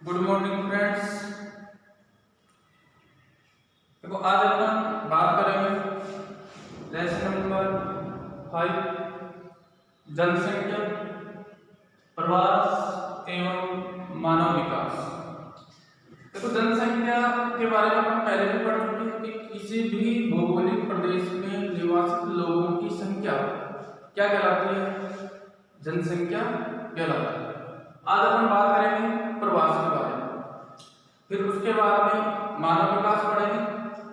Good morning friends. देखो आज अपन बात करेंगे लेसन नंबर 5 जनसंख्या, प्रवास एवं मानव विकास। देखो जनसंख्या के बारे में अपन पहले भी पढ़ चुके हैं कि किसी भी भौगोलिक प्रदेश में निवासित लोगों की संख्या क्या कहलाती है, जनसंख्या कहलाती है। आज अपन बात करेंगे प्रवास के बारे में, फिर उसके बाद में मानव विकास पढ़ेंगे।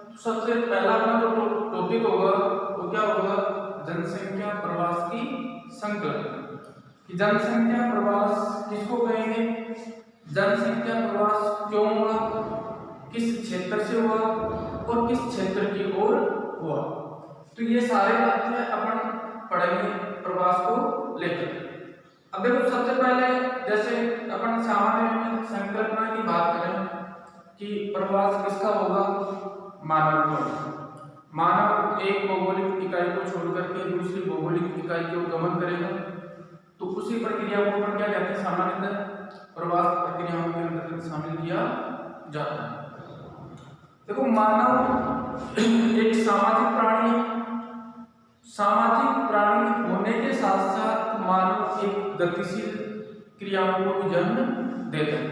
तो सबसे पहला अपना जो टॉपिक होगा वो क्या होगा, जनसंख्या प्रवास की संकलन। कि जनसंख्या प्रवास किसको कहेंगे, जनसंख्या प्रवास क्यों हुआ, किस क्षेत्र से हुआ और किस क्षेत्र की ओर हुआ। तो ये सारे तथ्य अपन पढ़ेंगे प्रवास को लेकर। अब देखो सबसे पहले जैसे अपन सामान्य में संकल्पना की बात करें कि प्रवास किसका होगा, मानव का। मानव एक भौगोलिक इकाई को छोड़कर के दूसरी भौगोलिक इकाई की ओर गमन करेगा, तो उसी प्रक्रिया को अपन क्या कहते हैं, सामान्यतः प्रवास प्रक्रियाओं के अंतर्गत शामिल किया जाता है। देखो मानव एक सामाजिक प्राणी है। सामाजिक प्राणी होने के साथ साथ मानव एक गतिशील क्रियाओं को भी जन्म देता है।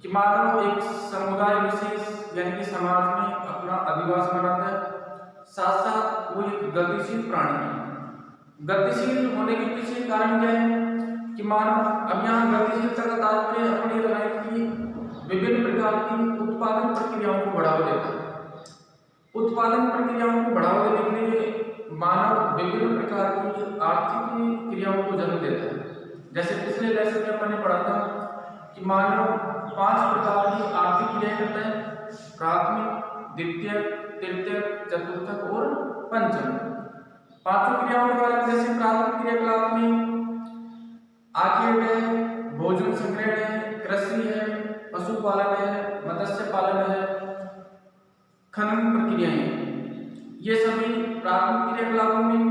कि मानव एक समुदाय विशेष यानी कि समाज में अपना अधिवास बनाता है, साथ साथ वो एक गतिशील प्राणी है। गतिशील होने के पीछे कारण क्या है कि मानव, अब यहाँ गतिशीलता का तात्पर्य अपनी लगाए कि विभिन्न प्रकार की उत्पादन प्रक्रियाओं को बढ़ावा देता है। उत्पादन प्रक्रियाओं को बढ़ावा देने के लिए मानव विभिन्न प्रकार की आर्थिक क्रियाओं को जन्म देता है। जैसे पिछले लेसन में अपन ने पढ़ा था कि मानव 5 प्रकार की आर्थिक क्रियाएं करता है, प्राथमिक, द्वितीयक, तृतीयक, चतुर्थक और पंचम। पांचों क्रियाओं के बारे में जैसे प्राथमिक क्रियाकलाप में आखेट है, भोजन संग्रहण है, कृषि है, पशुपालन है, मत्स्य पालन है, खनन प्रक्रियाएं, ये सभी प्राथमिक क्रियाकलापों में।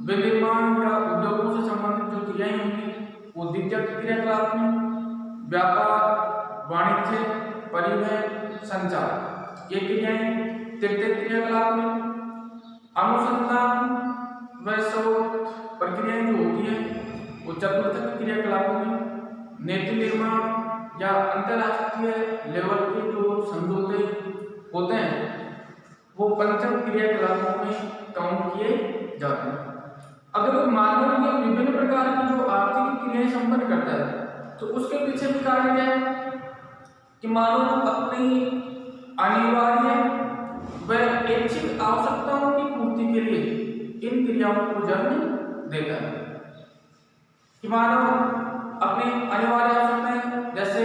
विनिर्माण या उद्योगों से संबंधित जो क्रियाएं होंगी वो द्वितीयक क्रियाकलाप में। व्यापार, वाणिज्य, परिवहन, संचार, ये क्रियाएं तृतीयक क्रियाकलाप में। अनुसंधान व शोध प्रक्रियाएं जो होती है वो चतुर्थक क्रियाकलापों में। नीति निर्माण या अंतरराष्ट्रीय लेवल के जो समझौते होते हैं वो पंचम क्रियाकलापों में काउंट किए जाते हैं। अगर मानव ये विभिन्न प्रकार की जो आर्थिक क्रियाएं संपन्न करता है तो उसके पीछे भी कारण क्या है कि मानव अपनी अनिवार्य व ऐच्छिक आवश्यकताओं की पूर्ति के लिए इन क्रियाओं को जन्म देता है। कि मानव अपनी अनिवार्य आवश्यकताएं जैसे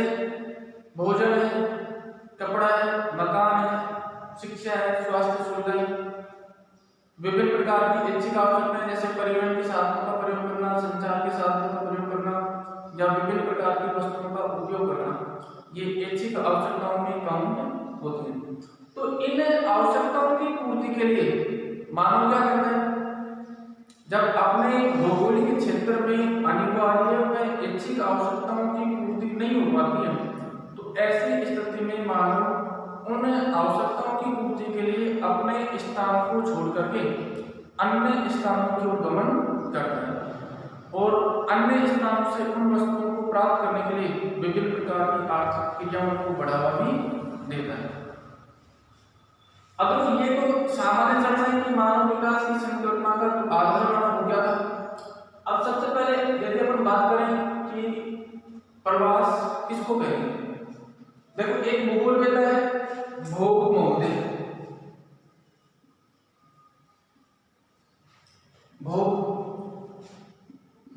भोजन है, कपड़ा है, मकान है, शिक्षा है, स्वास्थ्य सुविधाएं, विभिन्न प्रकार की ऐच्छिक आवश्यकताएं जैसे परिवहन के साधनों का प्रयोग करना, संचार के साधनों का प्रयोग करना या विभिन्न प्रकार की वस्तुओं का उपयोग करना, ये ऐच्छिक आवश्यकताओं में काउंट होते हैं। तो इन आवश्यकताओं की पूर्ति के लिए मानव क्या करता है, जब अपने भौगोलिक क्षेत्र में अनिवार्य व ऐच्छिक आवश्यकताओं की पूर्ति नहीं हो पाती है तो ऐसी स्थिति में मानव उन आवश्यकताओं की पूर्ति के लिए अपने स्थान को छोड़ करके अन्य स्थानों की ओर गमन करता है और अन्य स्थानों से उन वस्तुओं को प्राप्त करने के लिए विभिन्न प्रकार की आर्थिक क्रियाओं को बढ़ावा भी देता है। अब ये तो सामान्य चर्चा है कि मानव विकास की संकल्पना का आधार बना हो गया था। अब सबसे पहले यदि अपन बात करें कि प्रवास किसको कहेंगे, देखो एक भूगोलवेत्ता है भोग महोदय। भोग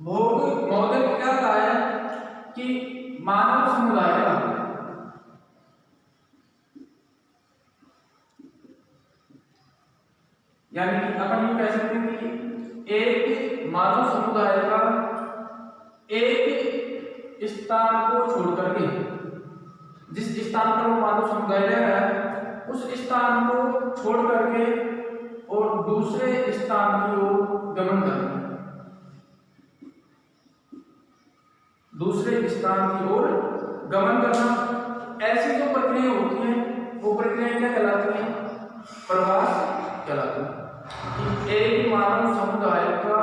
महोदय ने क्या कहा है कि मानव समुदाय का यानी कि अपन ये कह सकते हैं कि एक मानव समुदाय का एक स्थान को छोड़ करके, जिस स्थान पर वो मानव समुदाय रह रहा है उस स्थान को छोड़ करके और दूसरे स्थान की ओर गमन करना, दूसरे स्थान की ओर गमन करना, ऐसी जो प्रक्रिया होती है वो प्रक्रिया क्या कहलाती है? प्रवास कहलाती है। कि एक मानव समुदाय का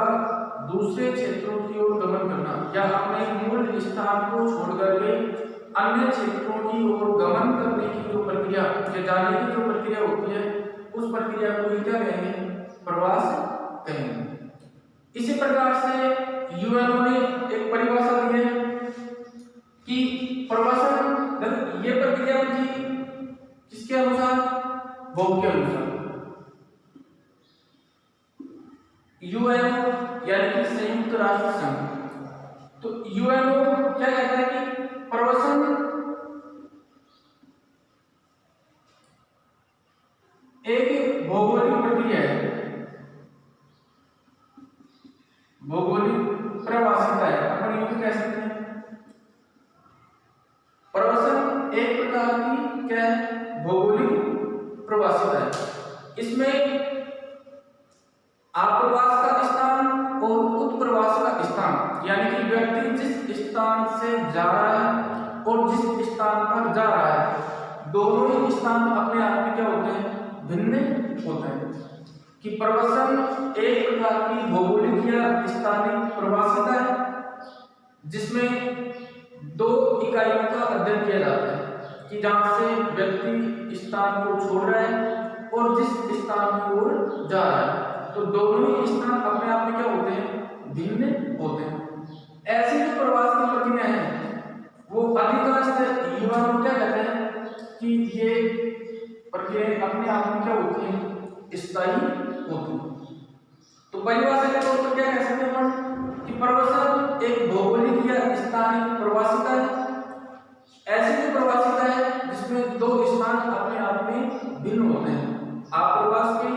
दूसरे क्षेत्रों की ओर गमन करना या अपने मूल स्थान को छोड़कर के अन्य क्षेत्रों की ओर गमन करने की जो प्रक्रिया या जाने की जो प्रक्रिया होती है उस प्रक्रिया को ही क्या कहेंगे? प्रवास कहेंगे। इसी प्रकार से यूएनओ ने एक परिभाषा दी है कि प्रवासन ये प्रक्रिया होती किसके अनुसार? भोग के अनुसार। यूएनओ यानी कि संयुक्त राष्ट्र संघ, तो यूएनओ क्या कहता है कि प्रवासन एक भौगोलिक प्रक्रिया है, भौगोलिक प्रवासिता है, अपन यूं भी कह सकते हैं। प्रवासन एक प्रकार की क्या है? भौगोलिक प्रवासिता है। इसमें आप्रवास का स्थान और उत्प्रवास का स्थान, यानी कि व्यक्ति जिस स्थान से जा रहा है और जिस स्थान पर जा रहा है, दोनों ही स्थान अपने आप में क्या होते हैं? भिन्न होते हैं। कि प्रवासन एक प्रकार की भौगोलिक या स्थानिक प्रवासिता है जिसमें दो इकाइयों का अध्ययन किया जाता है कि जहां से व्यक्ति स्थान को छोड़ रहा है और जिस स्थान की ओर जा रहा है, तो दोनों ही स्थान अपने आप में क्या होते हैं? भिन्न होते हैं। ऐसी जो प्रवास की प्रक्रिया है वो अधिकांश युवा क्या कहते हैं कि ये प्रक्रिया अपने आप में क्या होती है? स्थायी होती है। तो परिभाषा के तौर पर क्या कह सकते हैं कि प्रवासन एक भौगोलिक या स्थानिक प्रवासिता है, ऐसी जो प्रवासिता है जिसमें दो स्थान अपने आप में भिन्न होते हैं। आप्रवास के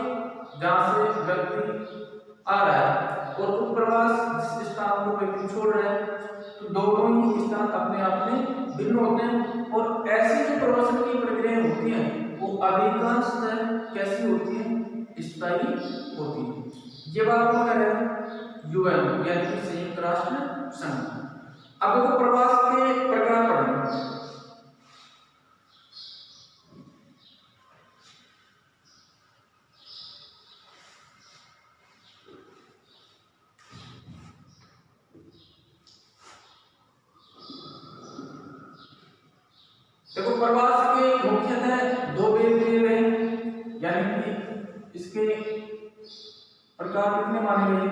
जहां से व्यक्ति आ रहा है और उत्प्रवास जिस स्थान को व्यक्ति छोड़ रहा है, तो दोनों ही स्थान अपने आप में भिन्न होते हैं। और ऐसी जो प्रवासन की प्रक्रियाएं होती हैं वो अधिकांशतः कैसी होती है? स्थायी होती है। ये बात हम कर रहे हैं यूएन यानी कि संयुक्त राष्ट्र संघ। अब देखो प्रवास के प्रकार पढ़ेंगे। देखो प्रवास के मुख्यतः दो भेद दिए गए हैं, यानी कि इसके प्रकार कितने माने गए?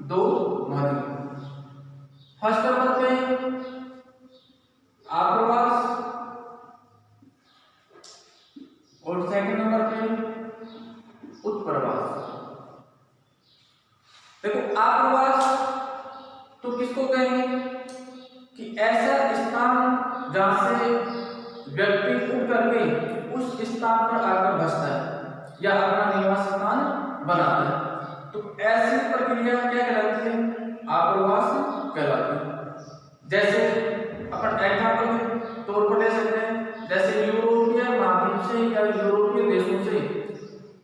दो माने गए। फर्स्ट नंबर पे आप्रवास और सेकंड नंबर पे उत्प्रवास। देखो आप्रवास तो किसको कहेंगे कि ऐसा स्थान जहां से व्यक्ति उठ करके उस स्थान पर आकर बसता है या अपना निवास स्थान बनाता है, तो ऐसी प्रक्रिया क्या कहलाती है? आप्रवास कहलाती है। जैसे अपन एग्जाम्पल के तौर पर ले सकते हैं, जैसे यूरोपीय महाद्वीप से या यूरोपीय देशों से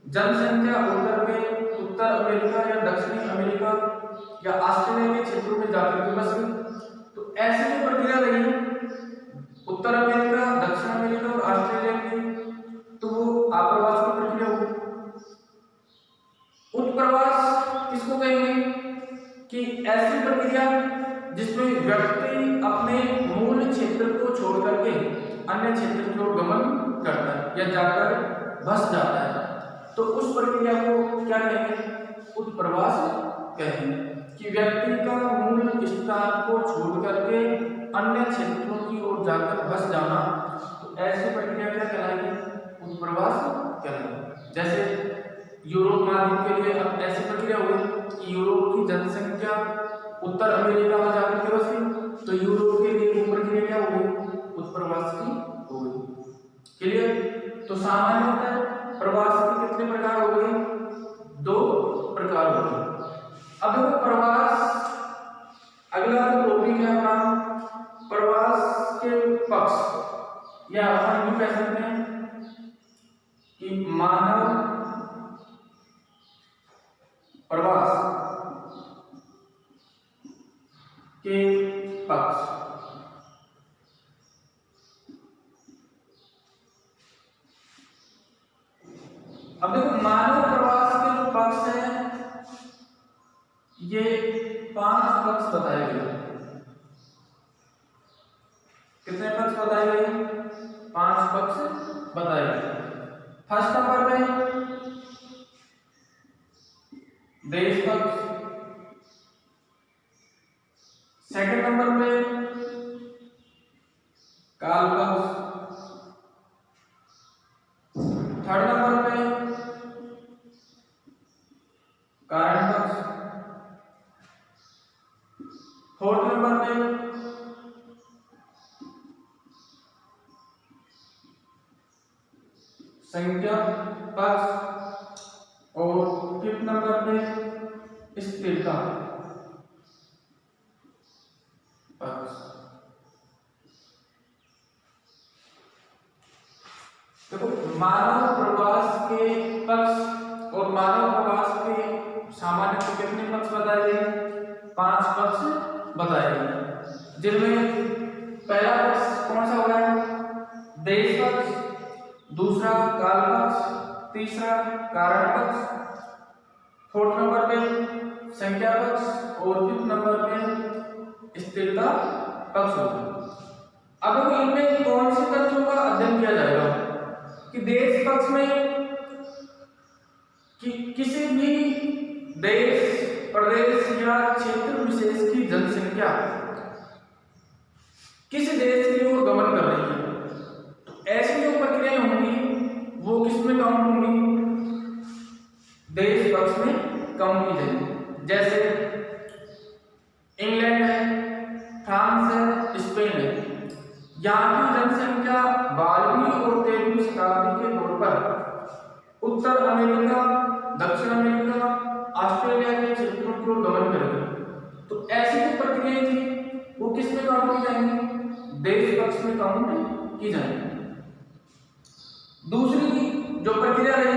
जनसंख्या उठकर के उत्तर अमेरिका या दक्षिणी अमेरिका या ऑस्ट्रेलिया के क्षेत्रों में जाकर के बस गई, तो ऐसी जो प्रक्रिया रही उत्तर अमेरिका, दक्षिण अमेरिका और ऑस्ट्रेलिया की, तो वो आप्रवास की प्रक्रिया होगी। उत्प्रवास किसको कहेंगे कि ऐसी प्रक्रिया जिसमें व्यक्ति अपने मूल क्षेत्र को छोड़ करके अन्य क्षेत्र की ओर गमन करता है या जाकर बस जाता है, तो उस प्रक्रिया को क्या कहेंगे? उत्प्रवास कहेंगे। कि व्यक्ति का मूल स्थान को छोड़ करके अन्य क्षेत्रों की ओर जाकर बस जाना, तो ऐसी प्रक्रिया क्या कहलाएगी? उत्प्रवास कहलाएगी। जैसे यूरोप महाद्वीप के लिए अब ऐसी प्रक्रिया हुई कि यूरोप की जनसंख्या उत्तर अमेरिका में जाकर के बस गई, तो यूरोप के लिए वो प्रक्रिया क्या हो गई? उत्प्रवास की हो गई। क्लियर? तो सामान्य होता है प्रवास के कितने प्रकार हो गए? दो प्रकार हो गए। अब देखो प्रवास, अगला जो टॉपिक है अपना प्रवास के पक्ष, या हम भी कह सकते हैं कि मानव प्रवास के पक्ष। ये 5 पक्ष बताए गए। कितने पक्ष बताए गए? 5 पक्ष बताए गए। फर्स्ट नंबर पे देश पक्ष, सेकंड नंबर पे काल पक्ष, थर्ड नंबर पे कारण पक्ष, फोर्थ नंबर पे संख्या पक्ष और फिफ्थ नंबर पे स्थिरता पक्ष। देखो, मानव प्रवास के पक्ष और मानव प्रवास के सामान्य को कितने पक्ष बताए गए? 5 पक्ष बताए गए, जिनमें पहला पक्ष कौन सा हो रहा है? देश पक्ष, दूसरा काल पक्ष, तीसरा कारण पक्ष, फोर्थ नंबर पे संख्या पक्ष और फिफ्थ नंबर पे स्थिरता पक्ष होगा। अब इनमें कौन से तथ्यों का अध्ययन किया जाएगा कि देश पक्ष में किसी भी देश, प्रदेश या क्षेत्र विशेष की जनसंख्या किसी देश की ओर गमन कर रही है, तो ऐसी जो प्रक्रियाएं होंगी वो किसमें काउंट होंगी? देश पक्ष में काउंट की जाएगी। जैसे इंग्लैंड है, फ्रांस है, स्पेन है, यहाँ की जनसंख्या 12वीं और 13वीं शताब्दी के तौर पर उत्तर अमेरिका, दक्षिण अमेरिका, ऑस्ट्रेलिया के क्षेत्रों की ओर गमन करेगी। तो ऐसी जो प्रक्रियाएं थी वो किस में काउंट की जाएंगी? देश पक्ष में काउंट की जाएंगी। दूसरी जो प्रक्रिया रही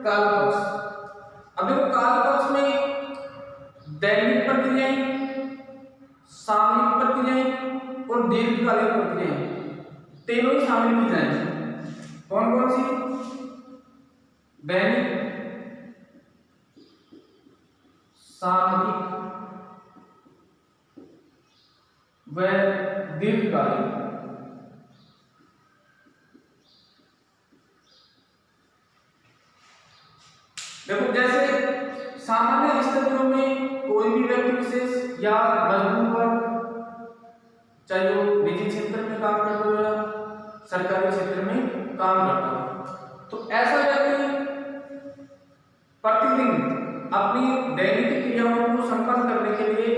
काल पक्ष। अब देखो, काल पक्ष में दैनिक प्रक्रियाएं, सामयिक प्रक्रियाएं और दीर्घकालीन प्रक्रियाएं तीनों ही शामिल की जाएंगी। कौन कौन सी? दैनिक, सामयिक व दीर्घकालीन। देखो, जैसे सामान्य स्थितियों में कोई भी व्यक्ति विशेष या मजदूर वर्ग, चाहे वो निजी क्षेत्र में काम करता हो या सरकारी क्षेत्र में काम करता हो, तो ऐसा व्यक्ति प्रतिदिन अपनी दैनिक क्रियाओं को संपन्न करने के लिए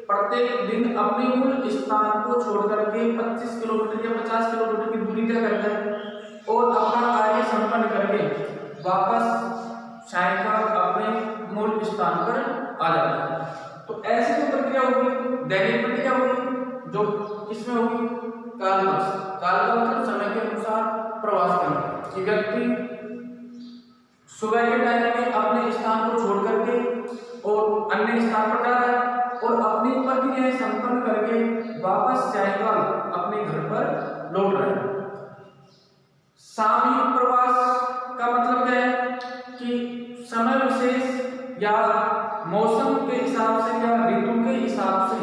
प्रत्येक दिन अपने मूल स्थान को छोड़कर के 25 किलोमीटर या 50 किलोमीटर की दूरी तय करता है और अपना कार्य संपन्न करके वापस सायंकाल अपने मूल स्थान पर आ जाता है। तो ऐसी जो प्रक्रिया होगी दैनिक प्रक्रिया होगी, जो किसमें होगी? काल पक्ष। काल का मतलब समय के अनुसार प्रवास करना, कि व्यक्ति सुबह के टाइम में अपने स्थान को छोड़ करके और अन्य स्थान पर जा रहा है और अपनी प्रक्रियाएं संपन्न करके वापस सायंकाल अपने घर पर लौट रहा है। सामयिक प्रवास का मतलब क्या है कि समय विशेष या मौसम के हिसाब से या ऋतु के हिसाब से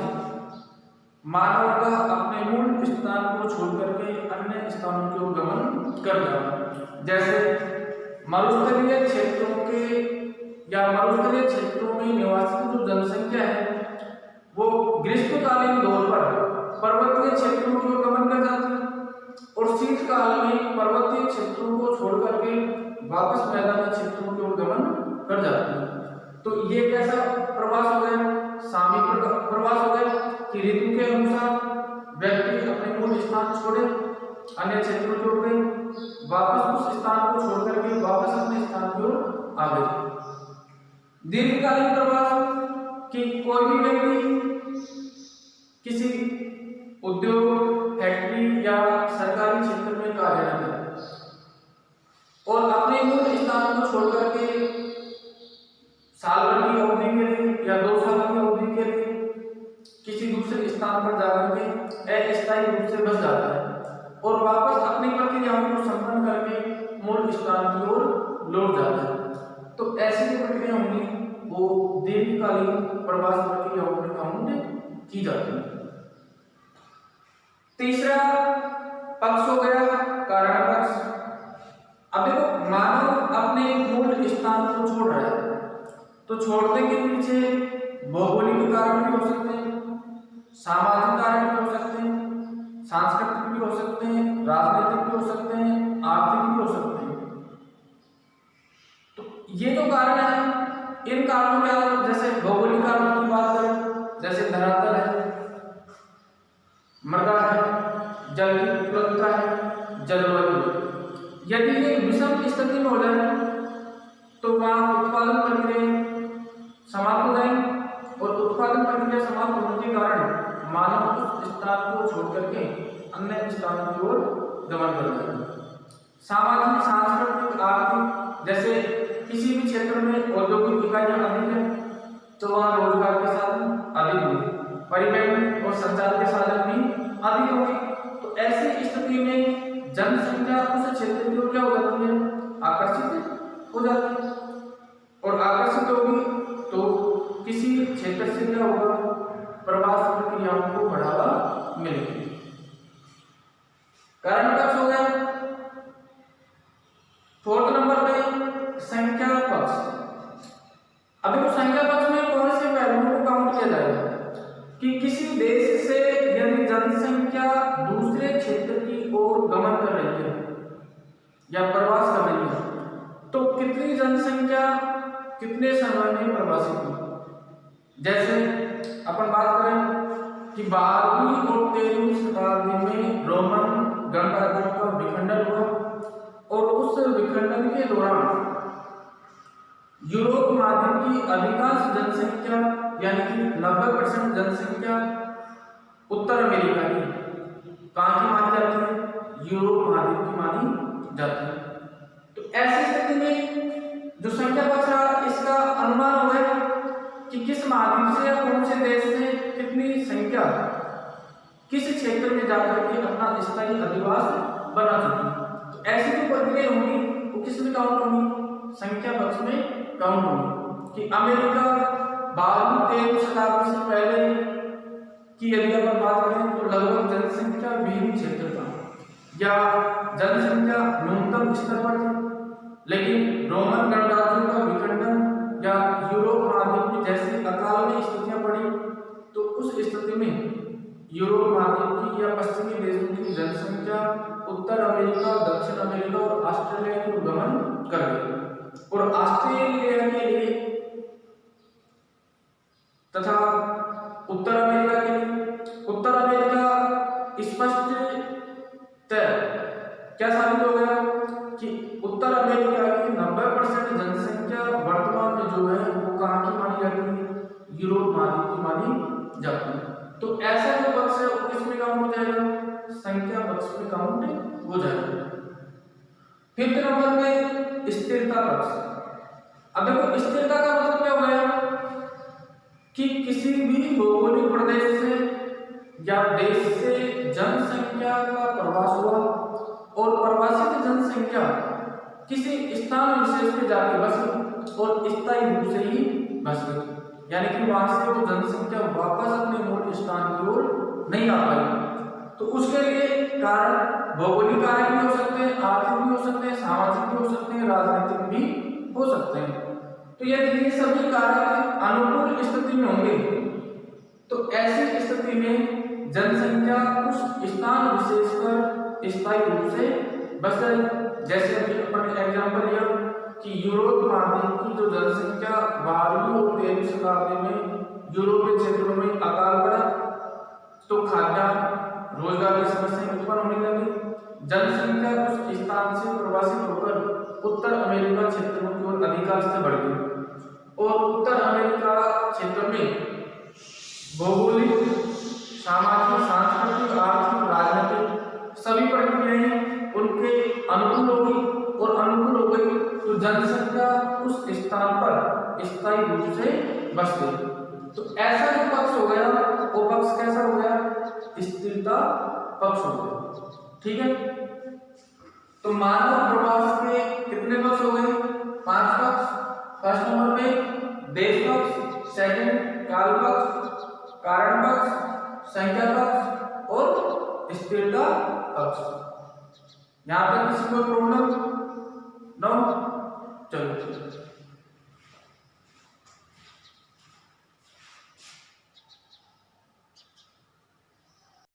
मानव का अपने मूल स्थान को छोड़ करके अन्य स्थानों की ओर गमन कर जाना। जैसे मरुस्थलीय क्षेत्रों के या मरुस्थलीय क्षेत्रों में निवासी जो जनसंख्या है वो ग्रीष्मकालीन दौर पर पर्वतीय क्षेत्रों की ओर गमन कर जाती है और शीतकाल में पर्वतीय क्षेत्रों को छोड़ करके वापस मैदानी क्षेत्रों की ओर गमन कर जाती है। तो ये कैसा प्रवास हो गया? सामयिक प्रवास हो गया कि ऋतु के अनुसार व्यक्ति अपने मूल स्थान छोड़े, अन्य क्षेत्रों की ओर गए, वापस उस स्थान को छोड़ करके वापस अपने स्थान की ओर आ गए। दीर्घकालीन प्रवास कि कोई भी व्यक्ति किसी उद्योग, फैक्ट्री या सरकारी क्षेत्र में कार्यरत है और अपने मूल स्थान को छोड़ करके साल भर की अवधि के लिए या 2 साल की अवधि के लिए किसी दूसरे स्थान पर जाकर के अस्थायी रूप से बस जाता है और वापस अपनी प्रक्रियाओं को संपन्न करके मूल स्थान की ओर लौट जाता है। तो ऐसी प्रक्रिया होंगी वो दीर्घकालीन प्रवास प्रक्रियाओं में काउंट की जाती है। तीसरा पक्ष हो गया कारण पक्ष। अब देखो मानव अपने मूल स्थान को छोड़ रहा है, तो छोड़ने के पीछे भौगोलिक कारण भी हो सकते हैं, सामाजिक कारण भी हो सकते हैं, सांस्कृतिक भी हो सकते हैं, राजनीतिक भी हो सकते हैं, आर्थिक भी हो सकते हैं। तो ये जो कारण है, इन कारणों के अलावा जैसे भौगोलिक कारणों की बात करें, जैसे धरातल है, मृदा है, जल की उपलब्धता है, जलवायु। यदि ये विषम स्थिति में हो जाए तो वहाँ उत्पादन प्रक्रिया समाप्त हो जाएगी, और उत्पादन प्रक्रिया समाप्त होने के कारण मानव उस स्थान को छोड़ करके अन्य स्थानों की ओर गमन कर जाएगा। सामाजिक, सांस्कृतिक, आर्थिक, जैसे किसी भी क्षेत्र में औद्योगिक इकाइयां अधिक है तो वहाँ रोजगार के साधन अधिक होंगे, परिवहन और संचार के साधन भी अधिक होंगे। तो ऐसी स्थिति में जनसंख्या उस क्षेत्र की ओर क्या हो जाती है, आकर्षित हो जाती है, और आकर्षित होगी तो किसी क्षेत्र से क्या होगा, प्रवास प्रक्रियाओं को बढ़ावा मिलेगी। कारण पक्ष हो गया। फोर्थ नंबर पे संख्या पक्ष। अब देखो संख्या पक्ष में कौन से पहलुओं को काउंट किया जाएगा कि किसी देश से यदि जनसंख्या दूसरे क्षेत्र की ओर गमन कर रही है या प्रवास कर रही है तो कितनी जनसंख्या कितने समय में प्रवासित हुई। जैसे अपन बात करें कि 12वीं और 13वीं शताब्दी में रोमन गणराज्यों का विखंडन हुआ, और उस विखंडन के दौरान यूरोप महाद्वीप की अधिकांश जनसंख्या यानी कि 90% जनसंख्या उत्तर अमेरिका की कहाँ की मानी जाती है, यूरोप महाद्वीप की मानी जाती है। तो ऐसी स्थिति में जो संख्या पक्ष रहा, इसका अनुमान हो गया कि किस महाद्वीप से या कौन से देश से कितनी संख्या किस क्षेत्र में जाकर के अपना स्थायी अधिवास बना चुकी। तो ऐसी जो प्रक्रिया होंगी वो किस में काउंट होंगी, संख्या पक्ष में काउंट होंगी। कि अमेरिका 12वीं-13वीं शताब्दी से पहले की यदि अपन बात करें तो लगभग जनसंख्या 20 क्षेत्र था या जनसंख्या न्यूनतम स्तर पर थी, लेकिन रोमन गणराज्यों का विखंडन या यूरोप महाद्वीप में जैसी अकाल स्थितियां पड़ी तो उस स्थिति में यूरोप महाद्वीप की या पश्चिमी देशों की जनसंख्या उत्तर अमेरिका, दक्षिण अमेरिका और ऑस्ट्रेलिया की ओर गमन कर गई, और ऑस्ट्रेलिया के लिए तथा उत्तर अमेरिका के लिए, उत्तर अमेरिका स्पष्ट क्या साबित हो गया कि उत्तर अमेरिका की 90% जनसंख्या वर्तमान में जो है वो कहाँ की मानी जाती है, यूरोप महाद्वीप की मानी जाती है। तो ऐसा जो पक्ष है वो किसमें काउंट हो जाएगा, संख्या पक्ष में काउंट हो जाएगा। फिफ्थ नंबर पे स्थिरता पक्ष। अब देखो स्थिरता का मतलब क्या हो गया कि किसी भी भौगोलिक प्रदेश से या देश से जनसंख्या का प्रवास हुआ और प्रवासित जनसंख्या किसी स्थान विशेष पे जाके बसी और स्थायी रूप से ही बस गई, यानी कि वहां से वो जनसंख्या वापस अपने मूल स्थान की ओर नहीं आ पाई। तो उसके लिए कारण भौगोलिक कारण भी हो सकते हैं, आर्थिक भी हो सकते हैं, सामाजिक भी हो सकते हैं, राजनीतिक भी हो सकते हैं। तो यदि ये सभी कारक अनुकूल स्थिति में होंगे तो ऐसी स्थिति में जनसंख्या उस स्थान विशेष पर स्थायी रूप से बस जाएगी। जैसे अभी अपन एग्जाम्पल लिया कि यूरोप महाद्वीप की जो जनसंख्या 12वीं और 13वीं शताब्दी में यूरोपीय क्षेत्रों में अकाल पड़ा तो खाद्यान्न, रोजगार की समस्याएं उत्पन्न होने लगी। जनसंख्या उस स्थान से प्रवासित होकर उत्तर अमेरिका क्षेत्रों की ओर अधिकांश से बढ़ गई, और उत्तर अमेरिका क्षेत्र में भौगोलिक, सामाजिक, सांस्कृतिक, आर्थिक, राजनीतिक सभी प्रक्रियाएं उनके अनुकूल हो गई, और अनुकूल हो गई तो जनसंख्या उस स्थान पर स्थायी रूप से बस गई। तो ऐसा जो पक्ष हो गया वो पक्ष कैसा हो गया, स्थिरता पक्ष हो गया। ठीक है, तो मानव प्रवास के कितने पक्ष हो गए, 5 पक्ष। फर्स्ट नंबर पे देश पक्ष, सेकंड काल पक्ष, कारण पक्ष, संख्या पक्ष और स्थिरता पक्ष। यहाँ तक किसी को प्रॉब्लम? नो।